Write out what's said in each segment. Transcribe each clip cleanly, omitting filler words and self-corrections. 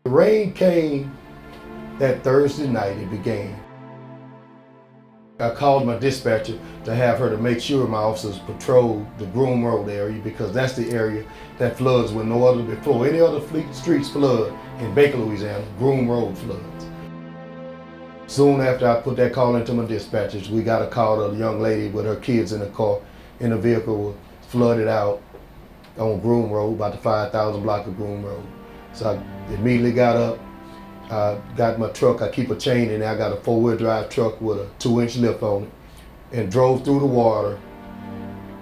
The rain came that Thursday night, it began. I called my dispatcher to have her to make sure my officers patrol the Groom Road area because that's the area that floods when no other before. Any other streets flood in Baker, Louisiana, Groom Road floods. Soon after I put that call into my dispatchers, we got a call of a young lady with her kids in the car, in the vehicle, flooded out on Groom Road, about the 5,000 block of Groom Road. So I immediately got up, got my truck, I keep a chain in there, I got a 4-wheel drive truck with a 2-inch lift on it, and drove through the water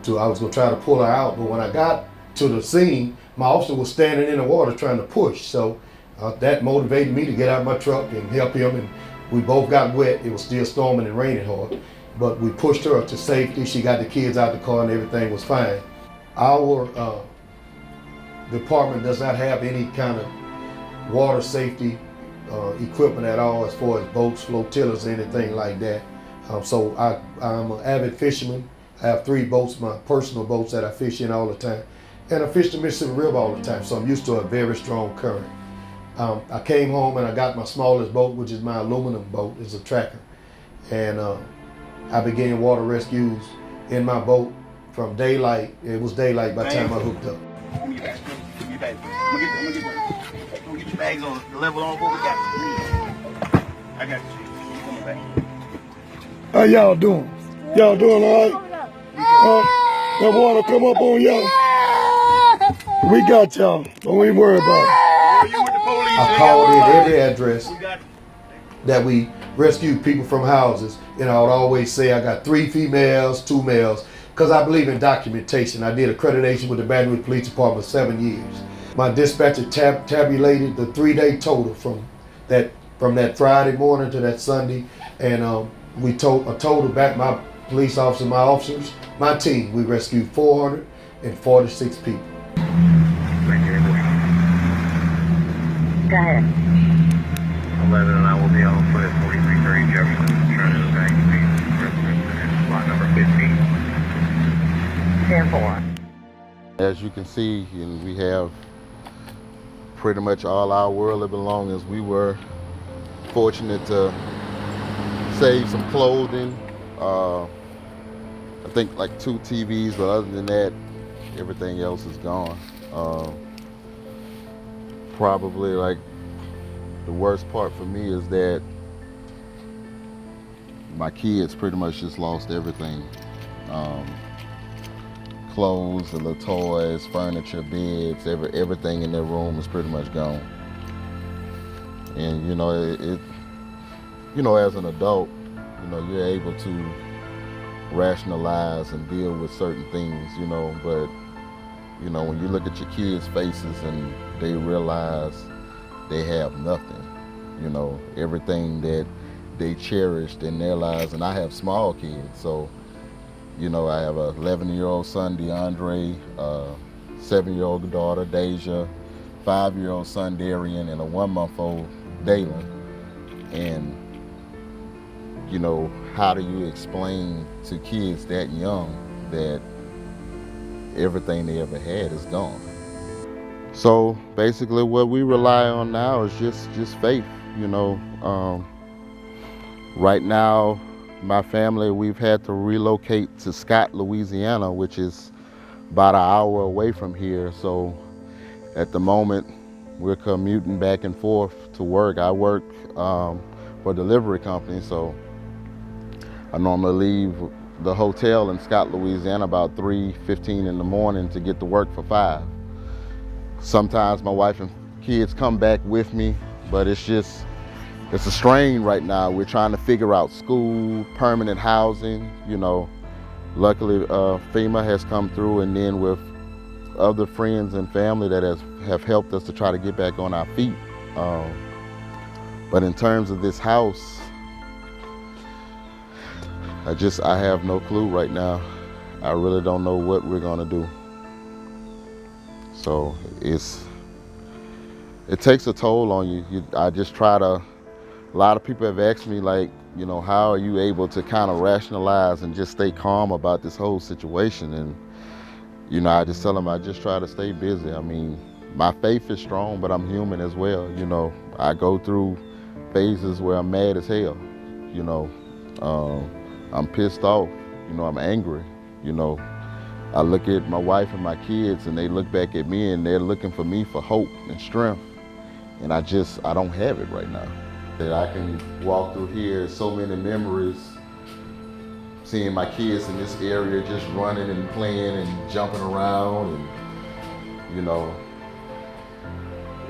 I was gonna try to pull her out, but when I got to the scene, my officer was standing in the water trying to push, so that motivated me to get out of my truck and help him, and we both got wet. It was still storming and raining hard, but we pushed her to safety. She got the kids out the car and everything was fine. Our department does not have any kind of water safety equipment at all as far as boats, flotillas, anything like that. So I'm an avid fisherman. I have 3 boats, my personal boats that I fish in all the time. And I fish the Mississippi River all the time, so I'm used to a very strong current. I came home and I got my smallest boat, which is my aluminum boat, it's a tracker. And I began water rescues in my boat from daylight. It was daylight by the time I hooked up. Give me your bags. Give me your bags. I'm gonna get your bags on the level on what we got. I got you. Come on back. How y'all doing? Y'all doing all right? That water come up on y'all? We got y'all. Don't even worry about it. I called in every address that we rescued people from houses, and I would always say I got 3 females, 2 males, because I believe in documentation. I did accreditation with the Baton Rouge Police Department for 7 years. My dispatcher tabulated the 3-day total from that Friday morning to that Sunday, and I totaled back my police officers, my officers, my team. We rescued 446 people. Go ahead. 11 and I will be on foot at 4330 Jefferson, trying to evacuate spot number 15. 10-4. As you can see, we have pretty much all our worldly belongings. We were fortunate to save some clothing. I think like 2 TVs, but other than that, everything else is gone. Probably like the worst part for me is that my kids pretty much just lost everything. Clothes, the little toys, furniture, beds, everything in their room is pretty much gone. And as an adult, you're able to rationalize and deal with certain things, but when you look at your kids' faces and they realize they have nothing, everything that they cherished in their lives. And I have small kids, so I have a 11-year-old son, DeAndre, 7-year-old daughter, Deja, 5-year-old son, Darian, and a 1-month-old, Dalen. And how do you explain to kids that young that everything they ever had is gone? So basically what we rely on now is just faith. Right now, my family, we've had to relocate to Scott, Louisiana, which is about an hour away from here. So at the moment, we're commuting back and forth to work. I work for a delivery company, so I normally leave the hotel in Scott, Louisiana about 3:15 in the morning to get to work for 5. Sometimes my wife and kids come back with me, but it's a strain right now. We're trying to figure out school, permanent housing, Luckily, FEMA has come through, and then with other friends and family that have helped us to try to get back on our feet. But in terms of this house, I have no clue right now. I really don't know what we're gonna do. So it takes a toll on you. A lot of people have asked me, like, how are you able to kind of rationalize and just stay calm about this whole situation? And, I just tell them I just try to stay busy. I mean, my faith is strong, but I'm human as well. You know, I go through phases where I'm mad as hell. You know, I'm pissed off. You know, I'm angry. You know, I look at my wife and my kids, and they look back at me, and they're looking for me for hope and strength. And I don't have it right now. That I can walk through here, so many memories, seeing my kids in this area just running and playing and jumping around, and you know,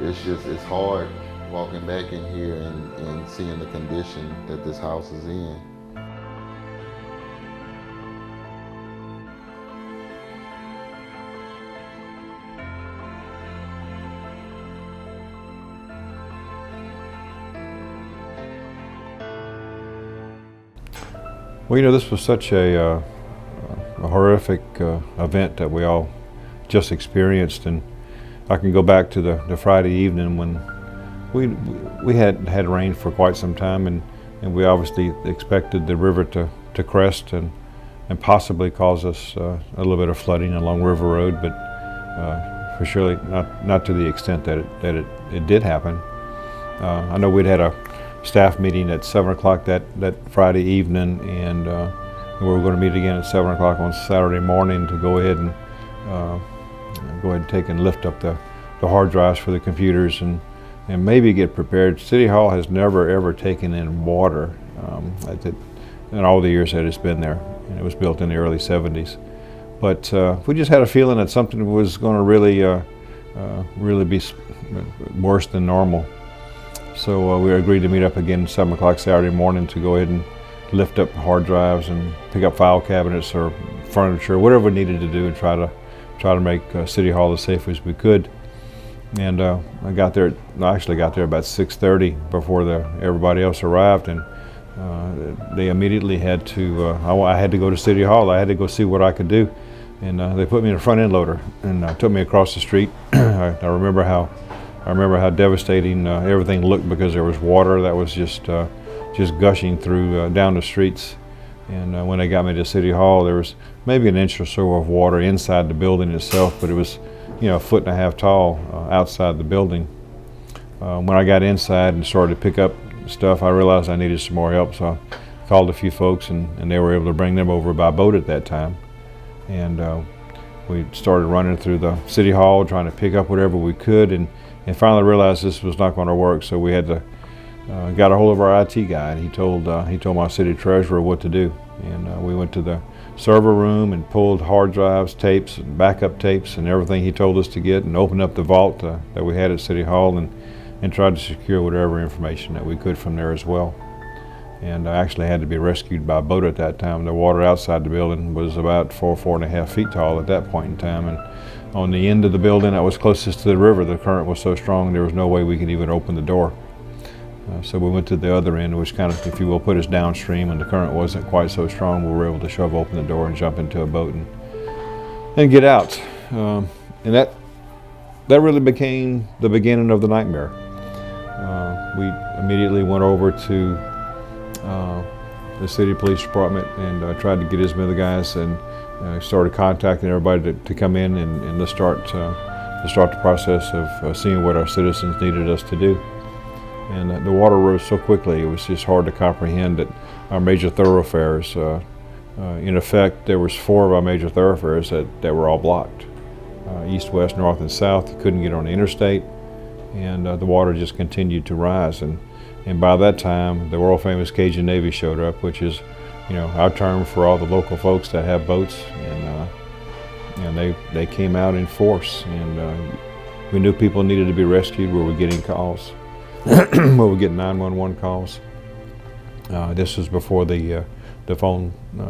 it's hard walking back in here and seeing the condition that this house is in. Well, you know, this was such a horrific event that we all just experienced, and I can go back to the Friday evening when we had rain for quite some time, and we obviously expected the river to crest and possibly cause us a little bit of flooding along River Road, but for surely not to the extent that it did happen. I know we'd had a staff meeting at 7 o'clock that Friday evening, and we were going to meet again at 7 o'clock on Saturday morning to go ahead and take and lift up the hard drives for the computers and maybe get prepared. City Hall has never ever taken in water in all the years that it's been there, and it was built in the early 70s. But we just had a feeling that something was going to really be worse than normal. So we agreed to meet up again at 7 o'clock Saturday morning to go ahead and lift up hard drives and pick up file cabinets or furniture, whatever we needed to do, and try to make City Hall as safe as we could. And I actually got there about 6:30 before everybody else arrived, and they immediately had to. I had to go to City Hall. I had to go see what I could do, and they put me in a front end loader and took me across the street. I remember how devastating everything looked, because there was water that was just gushing through down the streets. And when they got me to City Hall, there was maybe an inch or so of water inside the building itself, but it was, you know, 1.5 feet tall outside the building. When I got inside and started to pick up stuff, I realized I needed some more help, so I called a few folks, and they were able to bring them over by boat at that time. And we started running through the City Hall trying to pick up whatever we could, and finally realized this was not going to work, so we had to got a hold of our IT guy, and he told my city treasurer what to do. And we went to the server room and pulled hard drives, tapes, and backup tapes, and everything he told us to get, and opened up the vault that we had at City Hall, and tried to secure whatever information that we could from there as well. And I actually had to be rescued by boat at that time. The water outside the building was about 4.5 feet tall at that point in time, and on the end of the building that was closest to the river, the current was so strong there was no way we could even open the door. So we went to the other end, which kind of, if you will, put us downstream, and the current wasn't quite so strong. We were able to shove open the door and jump into a boat and get out. And that really became the beginning of the nightmare. We immediately went over to the city police department and tried to get as many of the guys, and started contacting everybody to come in and let's start the process of seeing what our citizens needed us to do. And the water rose so quickly, it was just hard to comprehend that our major thoroughfares, in effect, there was 4 of our major thoroughfares that were all blocked. East, west, north, and south. You couldn't get on the interstate, and the water just continued to rise. And by that time, the world famous Cajun Navy showed up, which is, you know, our term for all the local folks that have boats, and they came out in force, and we knew people needed to be rescued. We were getting calls. We were getting 911 calls. This was before the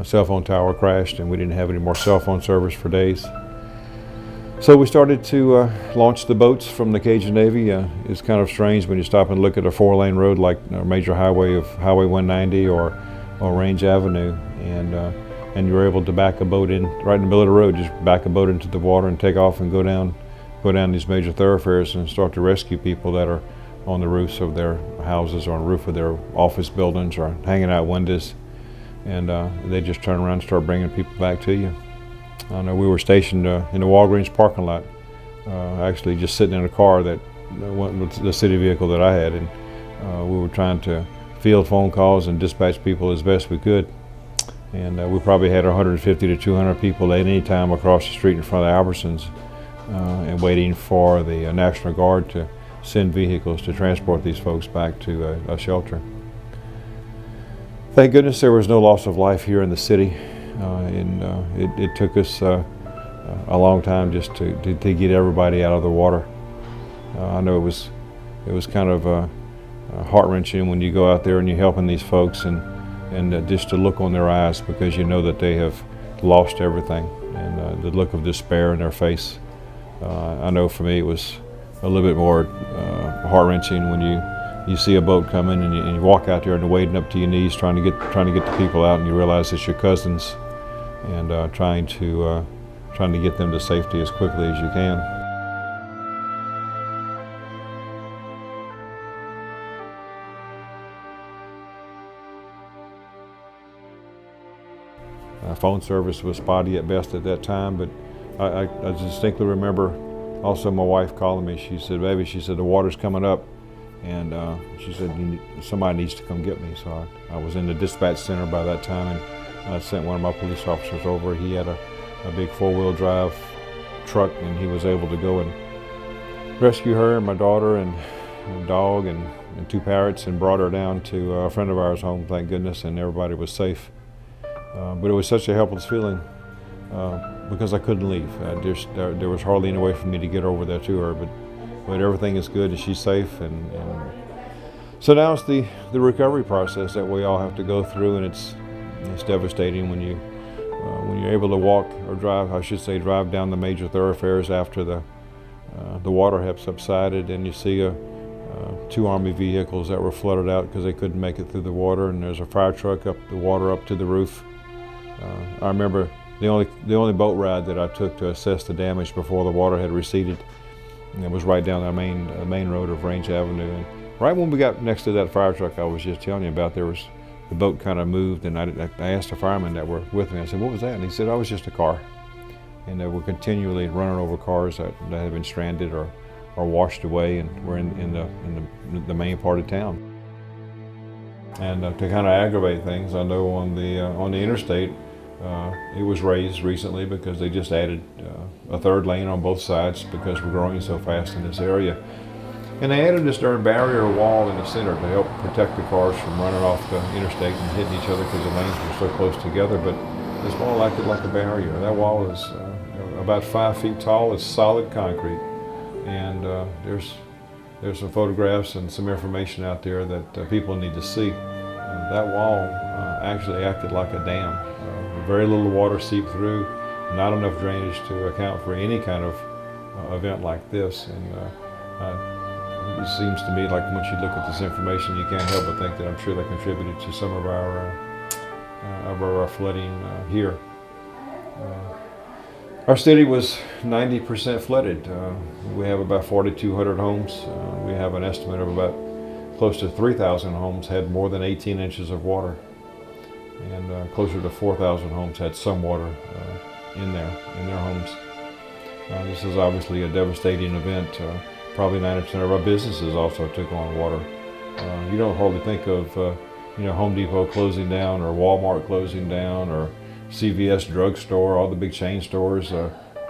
cell phone tower crashed, and we didn't have any more cell phone service for days. So we started to launch the boats from the Cajun Navy. It's kind of strange when you stop and look at a 4-lane road like a major highway of Highway 190 or Range Avenue, and you're able to back a boat in right in the middle of the road, just back a boat into the water and take off and go down these major thoroughfares and start to rescue people that are on the roofs of their houses or on the roof of their office buildings or hanging out windows, and they just turn around and start bringing people back to you. I know we were stationed in the Walgreens parking lot actually just sitting in a car that went with the city vehicle that I had, and we were trying to field phone calls and dispatch people as best we could. And we probably had 150 to 200 people at any time across the street in front of Albertsons, and waiting for the National Guard to send vehicles to transport these folks back to a shelter. Thank goodness there was no loss of life here in the city, and it took us a long time just to get everybody out of the water. I know it was kind of heart-wrenching when you go out there and you're helping these folks, and just to look on their eyes, because you know that they have lost everything, and the look of despair in their face. I know for me it was a little bit more heart-wrenching when you see a boat coming and you walk out there and you're wading up to your knees trying to get the people out, and you realize it's your cousins, and trying to get them to safety as quickly as you can. Phone service was spotty at best at that time, but I distinctly remember also my wife calling me. She said, "Baby," she said, "the water's coming up," and she said, "Somebody needs to come get me." So I was in the dispatch center by that time, and I sent one of my police officers over. He had a big four-wheel drive truck, and he was able to go and rescue her and my daughter and a dog and two parrots, and brought her down to a friend of ours' home, thank goodness, and everybody was safe. But it was such a helpless feeling because I couldn't leave. There was hardly any way for me to get over there to her, but everything is good and she's safe. And so now it's the recovery process that we all have to go through, and it's devastating when you're able to walk or drive, I should say drive down the major thoroughfares after the water had subsided, and you see two Army vehicles that were flooded out because they couldn't make it through the water, and there's a fire truck up the water up to the roof. I remember the only boat ride that I took to assess the damage before the water had receded, and it was right down the main road of Range Avenue. And right when we got next to that fire truck I was just telling you about, the boat kind of moved, and I asked the firemen that were with me, I said, "What was that?" And he said, "Oh, it was just a car." And they were continually running over cars that had been stranded or washed away, and were in the main part of town. And to kind of aggravate things, I know on the interstate, it was raised recently because they just added a third lane on both sides because we're growing so fast in this area. And they added this darn barrier wall in the center to help protect the cars from running off the interstate and hitting each other because the lanes were so close together. But this wall acted like a barrier. That wall is about 5 feet tall. It's solid concrete, and there's some photographs and some information out there that people need to see. That wall actually acted like a dam. Very little water seeped through, not enough drainage to account for any kind of event like this. And it seems to me like once you look at this information, you can't help but think that I'm sure that contributed to some of our flooding here. Our city was 90% flooded. We have about 4,200 homes. We have an estimate of about close to 3,000 homes had more than 18 inches of water, and closer to 4,000 homes had some water in their homes. This is obviously a devastating event. Probably 90% of our businesses also took on water. You don't hardly think of Home Depot closing down, or Walmart closing down, or CVS drugstore, all the big chain stores,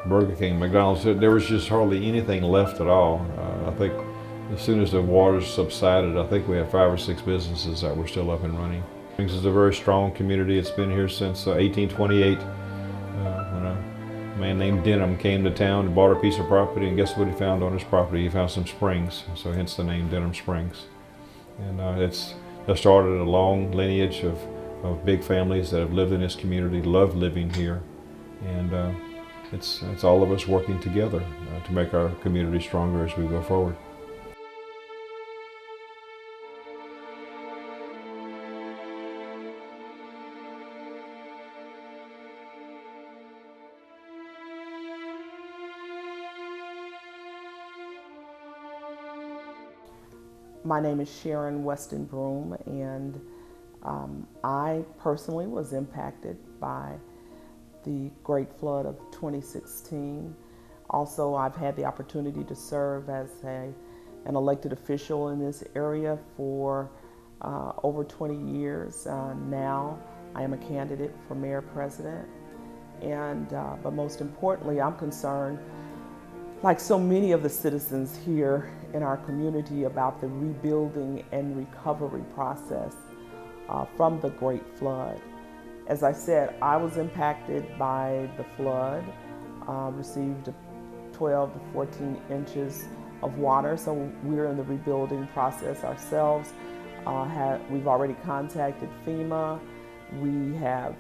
Burger King, McDonald's. There was just hardly anything left at all. I think as soon as the water subsided, I think we had 5 or 6 businesses that were still up and running. Springs is a very strong community. It's been here since 1828, when a man named Denham came to town and bought a piece of property, and guess what he found on his property? He found some springs, so hence the name Denham Springs. And that started a long lineage of big families that have lived in this community, love living here, and it's all of us working together to make our community stronger as we go forward. My name is Sharon Weston Broom, and I personally was impacted by the Great Flood of 2016. Also, I've had the opportunity to serve as an elected official in this area for over 20 years. Now I am a candidate for mayor president. And, but most importantly, I'm concerned, like so many of the citizens here in our community, about the rebuilding and recovery process from the Great Flood. As I said, I was impacted by the flood, received 12 to 14 inches of water, so we're in the rebuilding process ourselves. We've already contacted FEMA. We have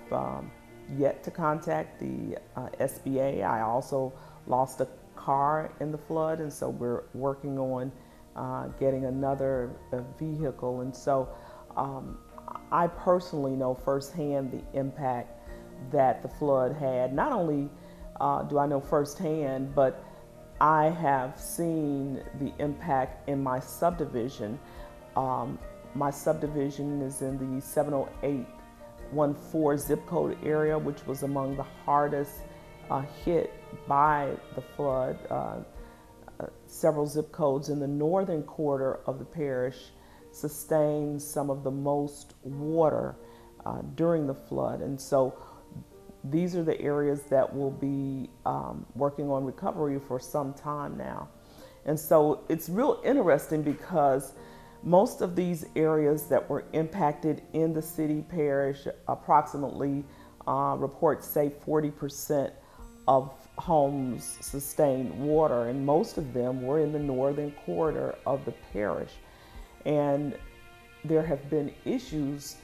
yet to contact the SBA. I also lost a car in the flood, and so we're working on getting another vehicle. And so I personally know firsthand the impact that the flood had. Not only do I know firsthand, but I have seen the impact in my subdivision. My subdivision is in the 70814 zip code area, which was among the hardest hit by the flood. Several zip codes in the northern quarter of the parish sustained some of the most water during the flood. And so these are the areas that will be working on recovery for some time now. And so it's real interesting because most of these areas that were impacted in the city parish, approximately reports say 40% of homes sustained water, and most of them were in the northern quarter of the parish. And there have been issues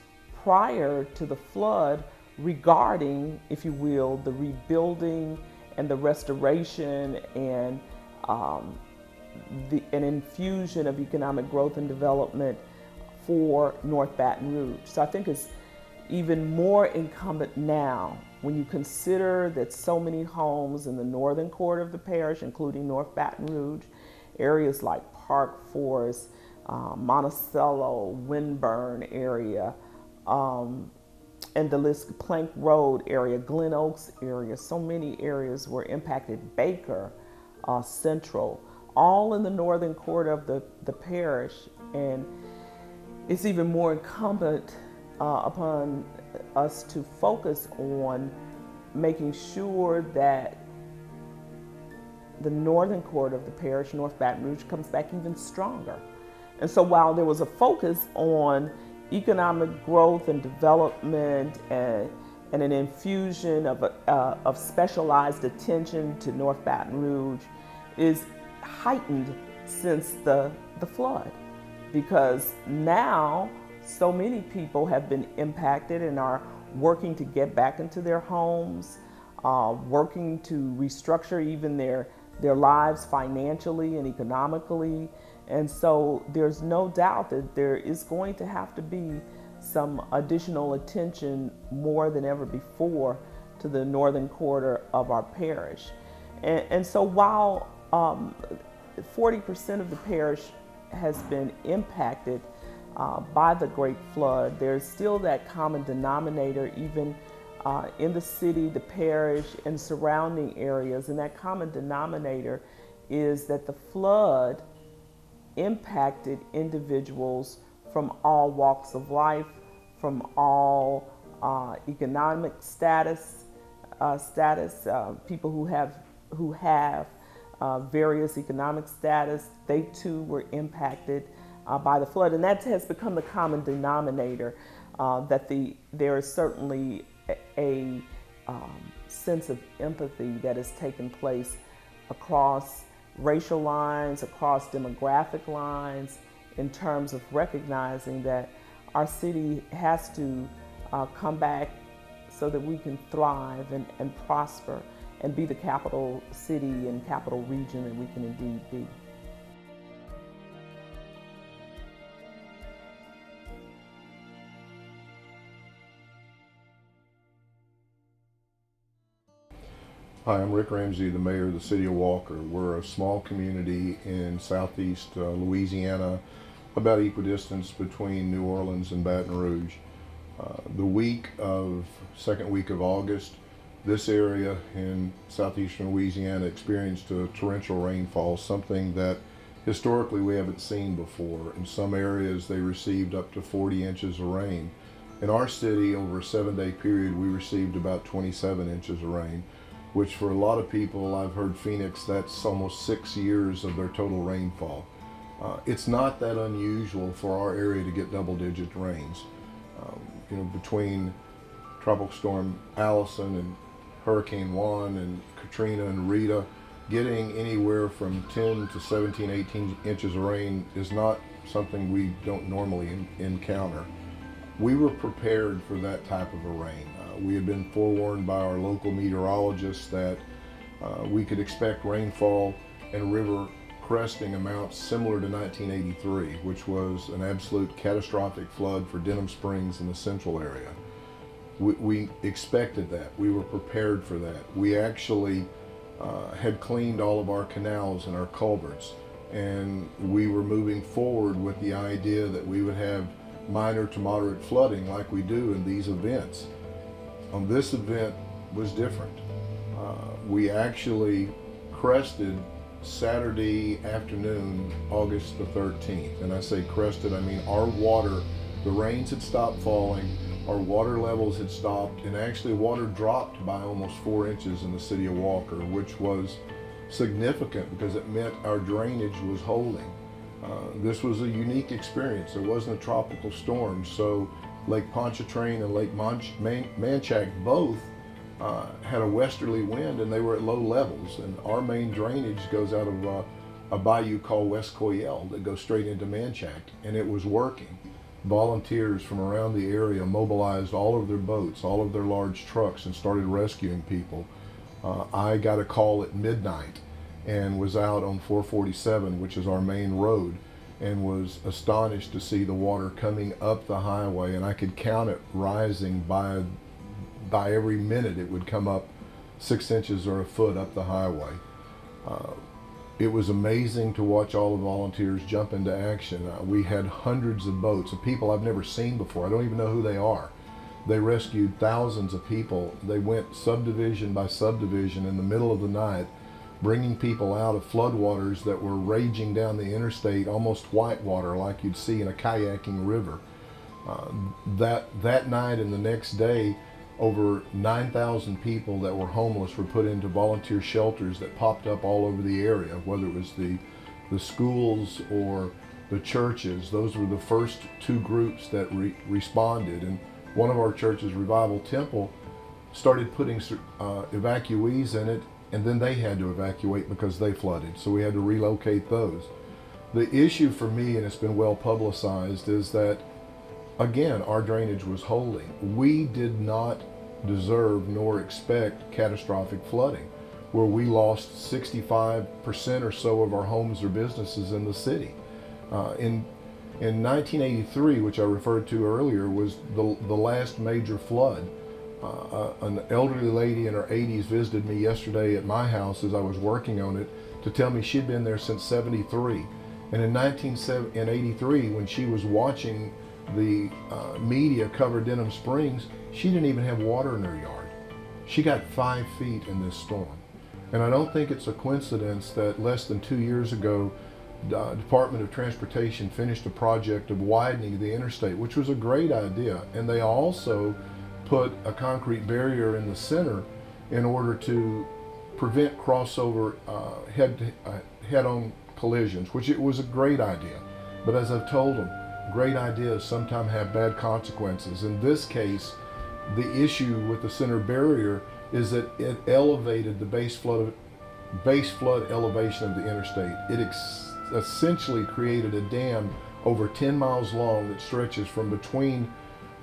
prior to the flood regarding, if you will, the rebuilding and the restoration and an infusion of economic growth and development for North Baton Rouge. So I think it's even more incumbent now when you consider that so many homes in the northern quarter of the parish, including North Baton Rouge, areas like Park Forest, Monticello, Winburn area, and the list, Plank Road area, Glen Oaks area, so many areas were impacted, Baker, Central, all in the northern quarter of the parish. And it's even more incumbent upon us to focus on making sure that the northern quarter of the parish, North Baton Rouge, comes back even stronger. And so while there was a focus on economic growth and development and an infusion of specialized attention to North Baton Rouge, is heightened since the flood, because now so many people have been impacted and are working to get back into their homes, working to restructure even their lives financially and economically. And so there's no doubt that there is going to have to be some additional attention more than ever before to the northern quarter of our parish. And so while 40% of the parish has been impacted by the Great Flood, there's still that common denominator even in the city, the parish, and surrounding areas. And that common denominator is that the flood impacted individuals from all walks of life, from all economic status, people who have various economic status. They too were impacted by the flood, and that has become the common denominator. That there is certainly a sense of empathy that has taken place across racial lines, across demographic lines, in terms of recognizing that our city has to come back so that we can thrive and prosper and be the capital city and capital region that we can indeed be. Hi, I'm Rick Ramsey, the mayor of the city of Walker. We're a small community in southeast Louisiana, about equidistance between New Orleans and Baton Rouge. The second week of August, this area in southeastern Louisiana experienced a torrential rainfall, something that historically we haven't seen before. In some areas they received up to 40 inches of rain. In our city, over a 7-day period, we received about 27 inches of rain, which for a lot of people, I've heard Phoenix, that's almost 6 years of their total rainfall. It's not that unusual for our area to get double-digit rains. Between Tropical Storm Allison and Hurricane Juan and Katrina and Rita, getting anywhere from 10 to 17, 18 inches of rain is not something we don't normally encounter. We were prepared for that type of a rain. We had been forewarned by our local meteorologists that we could expect rainfall and river cresting amounts similar to 1983, which was an absolute catastrophic flood for Denham Springs and the central area. We expected that. We were prepared for that. We actually had cleaned all of our canals and our culverts, and we were moving forward with the idea that we would have minor to moderate flooding like we do in these events. This event was different. We actually crested Saturday afternoon, August the 13th. And I say crested, I mean our water, the rains had stopped falling, our water levels had stopped, and actually water dropped by almost 4 inches in the city of Walker, which was significant because it meant our drainage was holding. This was a unique experience. There wasn't a tropical storm, so Lake Pontchartrain and Lake Manchac both had a westerly wind, and they were at low levels. And our main drainage goes out of a bayou called West Coyell that goes straight into Manchac, and it was working. Volunteers from around the area mobilized all of their boats, all of their large trucks, and started rescuing people. I got a call at midnight and was out on 447, which is our main road, and was astonished to see the water coming up the highway, and I could count it rising by every minute. It would come up 6 inches or a foot up the highway. It was amazing to watch all the volunteers jump into action. We had hundreds of boats of people I've never seen before. I don't even know who they are. They rescued thousands of people. They went subdivision by subdivision in the middle of the night, bringing people out of floodwaters that were raging down the interstate, almost whitewater like you'd see in a kayaking river. That night and the next day, over 9,000 people that were homeless were put into volunteer shelters that popped up all over the area, whether it was the schools or the churches. Those were the first two groups that responded. And one of our churches, Revival Temple, started putting evacuees in it, and then they had to evacuate because they flooded, so we had to relocate those. The issue for me, and it's been well publicized, is that, again, our drainage was holding. We did not deserve nor expect catastrophic flooding, where we lost 65% or so of our homes or businesses in the city. In 1983, which I referred to earlier, was the last major flood. An elderly lady in her 80s visited me yesterday at my house as I was working on it to tell me she'd been there since '73. And in 1983, when she was watching the media cover Denham Springs, she didn't even have water in her yard. She got 5 feet in this storm. And I don't think it's a coincidence that less than 2 years ago, the Department of Transportation finished a project of widening the interstate, which was a great idea. And they also put a concrete barrier in the center in order to prevent crossover head-on collisions, which it was a great idea. But as I've told them, great ideas sometimes have bad consequences. In this case, the issue with the center barrier is that it elevated the base flood elevation of the interstate. It essentially created a dam over 10 miles long that stretches from between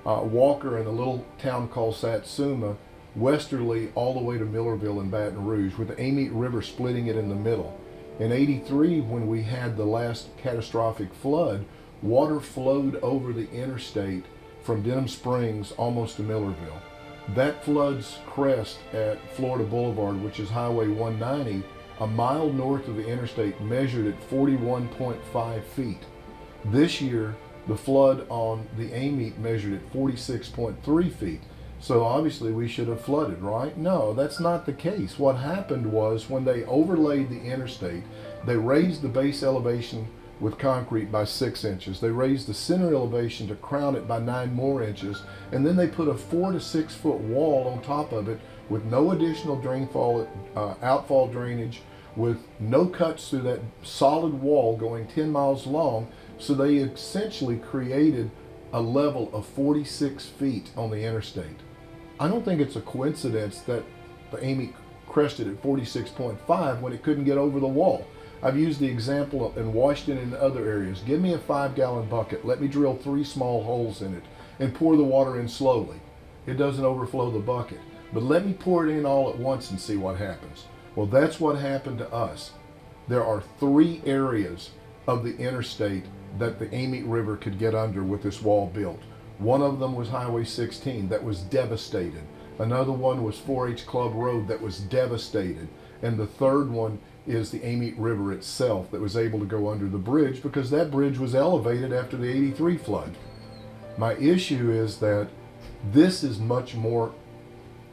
Walker and a little town called Satsuma westerly all the way to Millerville and Baton Rouge, with the Amite River splitting it in the middle. In '83, when we had the last catastrophic flood, water flowed over the interstate from Denham Springs almost to Millerville. That flood's crest at Florida Boulevard, which is Highway 190, a mile north of the interstate, measured at 41.5 feet. This year, the flood on the Amite measured at 46.3 feet. So obviously we should have flooded, right? No, that's not the case. What happened was when they overlaid the interstate, they raised the base elevation with concrete by 6 inches. They raised the center elevation to crown it by 9 more inches, and then they put a 4 to 6 foot wall on top of it with no additional outfall drainage, with no cuts through that solid wall going 10 miles long. So they essentially created a level of 46 feet on the interstate. I don't think it's a coincidence that the Amy crested at 46.5 when it couldn't get over the wall. I've used the example in Washington and other areas. Give me a 5-gallon bucket, let me drill 3 small holes in it and pour the water in slowly. It doesn't overflow the bucket. But let me pour it in all at once and see what happens. Well, that's what happened to us. There are 3 areas of the interstate that the Amy River could get under with this wall built. One of them was Highway 16 that was devastated. Another one was 4-H Club Road that was devastated. And the third one is the Amy River itself that was able to go under the bridge because that bridge was elevated after the '83 flood. My issue is that this is much more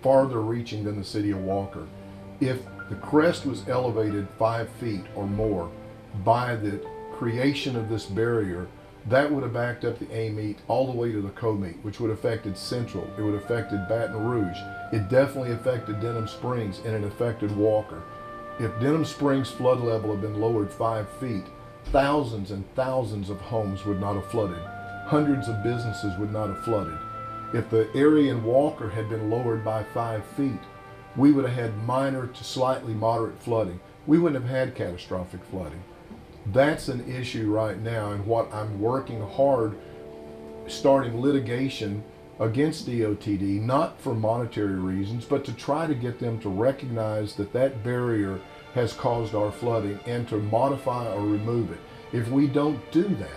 farther reaching than the city of Walker. If the crest was elevated 5 feet or more by the creation of this barrier, that would have backed up the Amy all the way to the Comeet, which would have affected Central. It would have affected Baton Rouge. It definitely affected Denham Springs, and it affected Walker. If Denham Springs flood level had been lowered 5 feet, thousands and thousands of homes would not have flooded. Hundreds of businesses would not have flooded. If the area in Walker had been lowered by 5 feet, we would have had minor to slightly moderate flooding. We wouldn't have had catastrophic flooding. That's an issue right now, and what I'm working hard, starting litigation against DOTD, not for monetary reasons, but to try to get them to recognize that that barrier has caused our flooding and to modify or remove it. If we don't do that,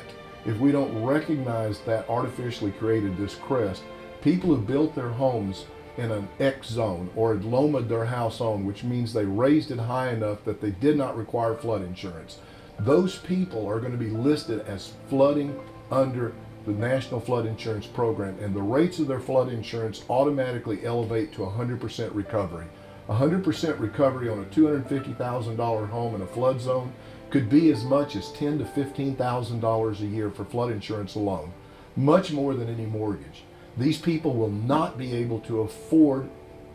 if we don't recognize that artificially created this crest, people who built their homes in an X zone or had loamed their house on, which means they raised it high enough that they did not require flood insurance, those people are going to be listed as flooding under the National Flood Insurance Program, and the rates of their flood insurance automatically elevate to 100% recovery. 100% recovery on a $250,000 home in a flood zone could be as much as $10,000 to $15,000 a year for flood insurance alone, much more than any mortgage. These people will not be able to afford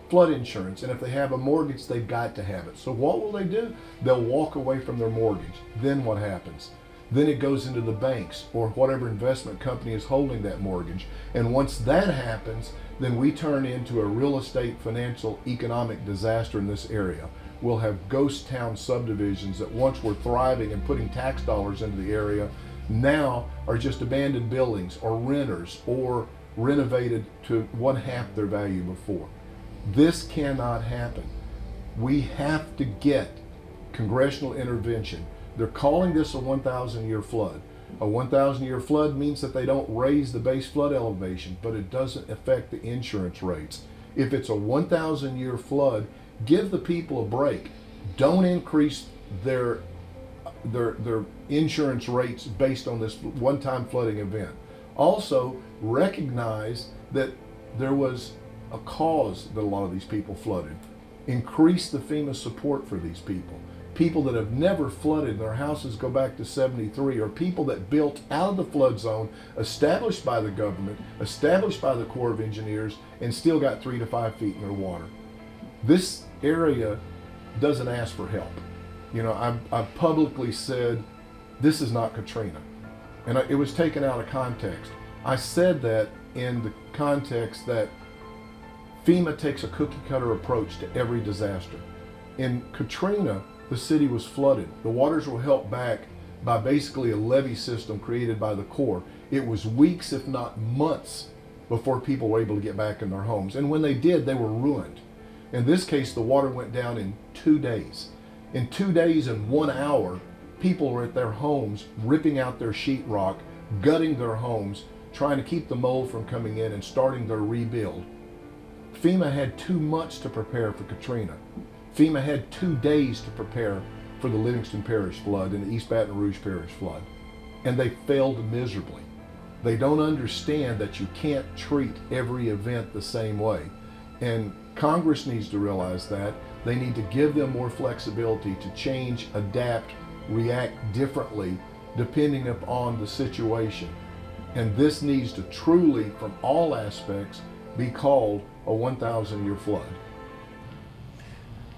flood insurance, and if they have a mortgage, they've got to have it. So what will they do? They'll walk away from their mortgage. Then what happens? Then it goes into the banks or whatever investment company is holding that mortgage. And once that happens, then we turn into a real estate, financial, economic disaster in this area. We'll have ghost town subdivisions that once were thriving and putting tax dollars into the area, now are just abandoned buildings or renters or renovated to 1/2 their value before. This cannot happen. We have to get congressional intervention. They're calling this a 1,000-year flood. A 1,000-year flood means that they don't raise the base flood elevation, but it doesn't affect the insurance rates. If it's a 1,000-year flood, give the people a break. Don't increase their insurance rates based on this one-time flooding event. Also, recognize that there was a cause that a lot of these people flooded. Increase the FEMA support for these people. People that have never flooded, their houses go back to '73, or people that built out of the flood zone, established by the government, established by the Corps of Engineers, and still got 3 to 5 feet in their water. This area doesn't ask for help. You know, I've publicly said, this is not Katrina. And it was taken out of context. I said that in the context that FEMA takes a cookie cutter approach to every disaster. In Katrina, the city was flooded. The waters were held back by basically a levee system created by the Corps. It was weeks, if not months, before people were able to get back in their homes. And when they did, they were ruined. In this case, the water went down in 2 days. In 2 days and 1 hour, people were at their homes, ripping out their sheetrock, gutting their homes, trying to keep the mold from coming in and starting their rebuild. FEMA had 2 months to prepare for Katrina. FEMA had 2 days to prepare for the Livingston Parish flood and the East Baton Rouge Parish flood, and they failed miserably. They don't understand that you can't treat every event the same way. And Congress needs to realize that. They need to give them more flexibility to change, adapt, react differently depending upon the situation. And this needs to truly, from all aspects, be called a 1,000-year flood.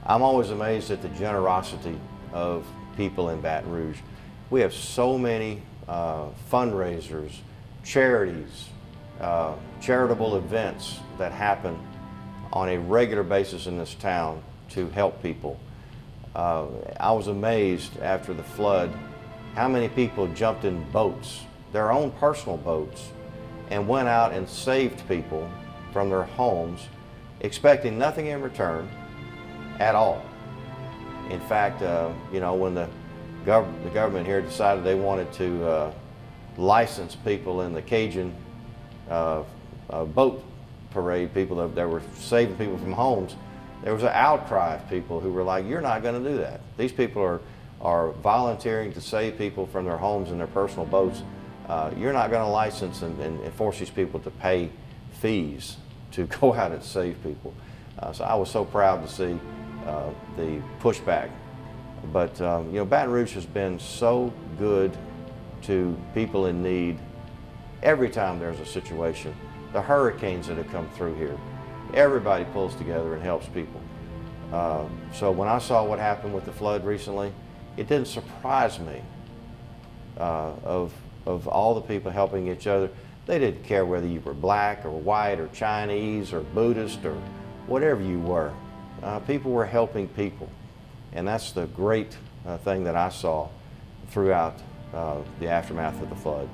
I'm always amazed at the generosity of people in Baton Rouge. We have so many fundraisers, charities, charitable events that happen on a regular basis in this town to help people. I was amazed after the flood how many people jumped in boats, their own personal boats, and went out and saved people from their homes, expecting nothing in return at all. In fact, you know, when the government here decided they wanted to license people in the Cajun boat parade, people that were saving people from homes, there was an outcry of people who were like, you're not going to do that. These people are volunteering to save people from their homes and their personal boats. You're not going to license and force these people to pay fees to go out and save people. So I was so proud to see the pushback. But you know, Baton Rouge has been so good to people in need every time there's a situation. The hurricanes that have come through here, everybody pulls together and helps people. So when I saw what happened with the flood recently, it didn't surprise me of all the people helping each other. They didn't care whether you were black or white or Chinese or Buddhist or whatever you were. People were helping people. And that's the great thing that I saw throughout the aftermath of the flood.